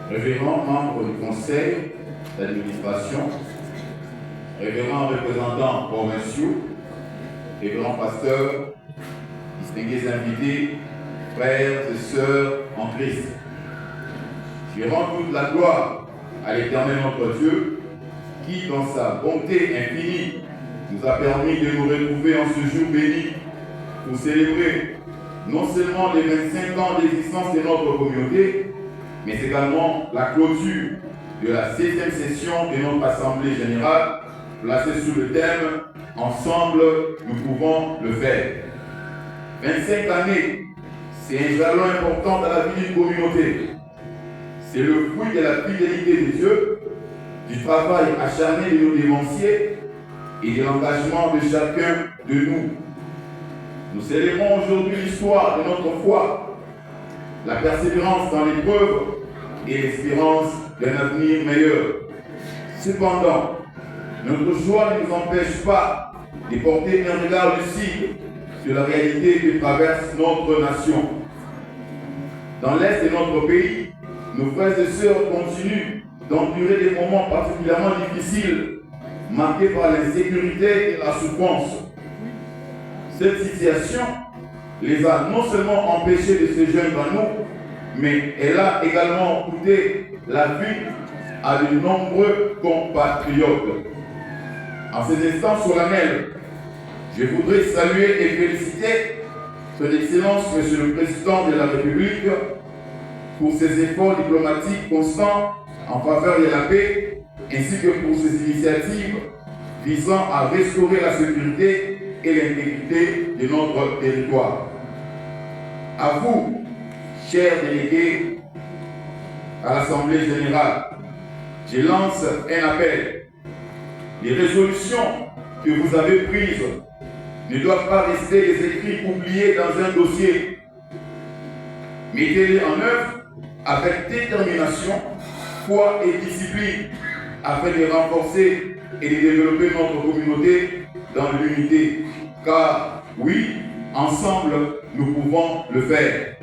révérends membres du conseil d'administration, révérends représentants provinciaux, révérends pasteurs, distingués invités, frères et sœurs en Christ. Je rends toute la gloire à l'Éternel notre Dieu, qui, dans sa bonté infinie, nous a permis de nous retrouver en ce jour béni pour célébrer non seulement les 25 ans d'existence de notre communauté, mais également la clôture de la 16e session de notre Assemblée générale, placée sous le thème « Ensemble, nous pouvons le faire ». 25 années, c'est un jalon important dans la vie d'une communauté. C'est le fruit de la fidélité de Dieu, du travail acharné de nos dévanciers et de l'engagement de chacun de nous. Nous célébrons aujourd'hui l'histoire de notre foi, la persévérance dans l'épreuve et l'espérance d'un avenir meilleur. Cependant, notre joie ne nous empêche pas de porter un regard lucide sur la réalité que traverse notre nation. Dans l'est de notre pays, nos frères et sœurs continuent d'endurer des moments particulièrement difficiles, marqués par l'insécurité et la souffrance. Cette situation les a non seulement empêchés de se joindre à nous, mais elle a également coûté la vie à de nombreux compatriotes. En ces instants solennels, je voudrais saluer et féliciter Son Excellence, Monsieur le Président de la République, pour ses efforts diplomatiques constants en faveur de la paix, ainsi que pour ses initiatives visant à restaurer la sécurité et l'intégrité de notre territoire. À vous, chers délégués à l'Assemblée générale, je lance un appel. Les résolutions que vous avez prises ne doivent pas rester des écrits oubliés dans un dossier. Mettez-les en œuvre avec détermination, foi et discipline afin de renforcer et de développer notre communauté dans l'unité. Car oui, ensemble, nous pouvons le faire.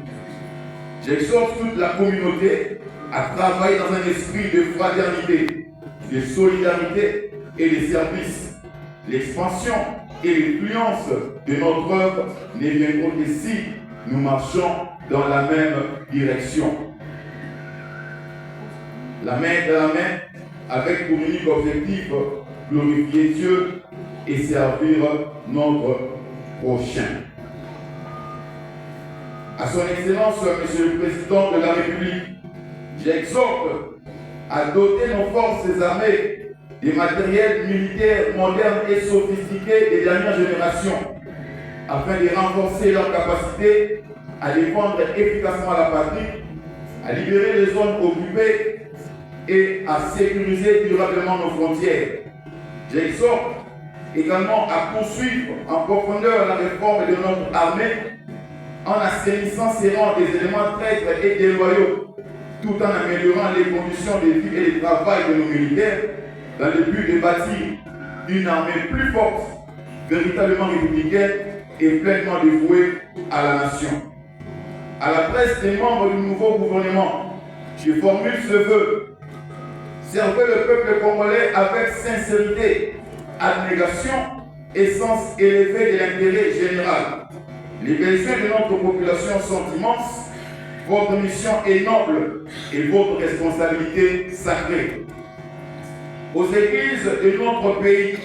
J'exhorte toute la communauté à travailler dans un esprit de fraternité, de solidarité et de service. L'expansion et l'influence de notre œuvre ne viendront que si nous marchons dans la même direction. La main dans la main, avec pour unique objectif glorifier Dieu et servir notre prochain. À son Excellence, Monsieur le Président de la République, j'exhorte à doter nos forces armées des matériels militaires modernes et sophistiqués des dernières générations, afin de renforcer leur capacité à défendre efficacement la patrie, à libérer les zones occupées et à sécuriser durablement nos frontières. J'exhorte également à poursuivre en profondeur la réforme de notre armée en assainissant ses rangs des éléments traîtres et déloyaux, tout en améliorant les conditions de vie et de travail de nos militaires dans le but de bâtir une armée plus forte, véritablement républicaine et pleinement dévouée à la nation. À la presse des membres du nouveau gouvernement, je formule ce vœu: servez le peuple congolais avec sincérité, abnégation et sens élevé de l'intérêt général. Les besoins de notre population sont immenses, votre mission est noble et votre responsabilité sacrée. Aux églises de notre pays,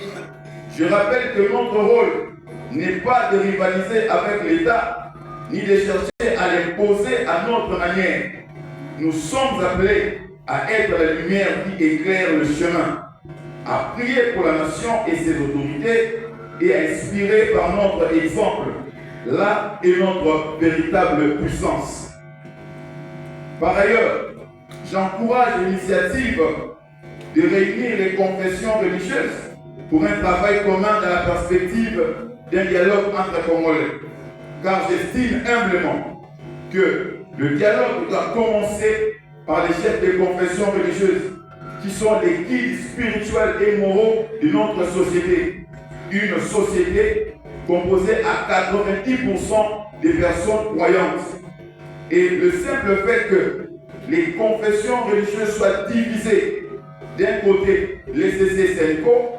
je rappelle que notre rôle n'est pas de rivaliser avec l'État, ni de chercher à l'imposer à notre manière. Nous sommes appelés à être la lumière qui éclaire le chemin, à prier pour la nation et ses autorités et à inspirer par notre exemple. Là est notre véritable puissance. Par ailleurs, j'encourage l'initiative de réunir les confessions religieuses pour un travail commun dans la perspective d'un dialogue entre Congolais. Car j'estime humblement que le dialogue doit commencer par les chefs des confessions religieuses, qui sont les guides spirituels et moraux de notre société. Une société composée à 90% des personnes croyantes. Et le simple fait que les confessions religieuses soient divisées. D'un côté, les CC-CELCO,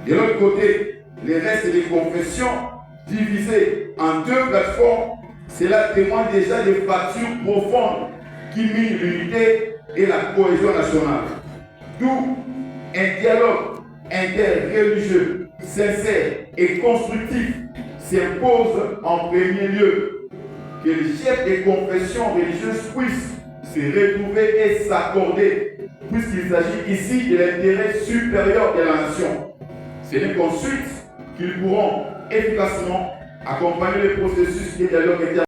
de l'autre côté, les restes des confessions divisées en deux plateformes. Cela témoigne déjà des fractures profondes qui minent l'unité et la cohésion nationale. D'où un dialogue interreligieux, sincère et constructif s'impose en premier lieu. Que les chefs des confessions religieuses puissent se retrouver et s'accorder, puisqu'il s'agit ici de l'intérêt supérieur de la nation. Ce n'est qu'ensuite qu'ils pourront efficacement accompagner le processus de dialogue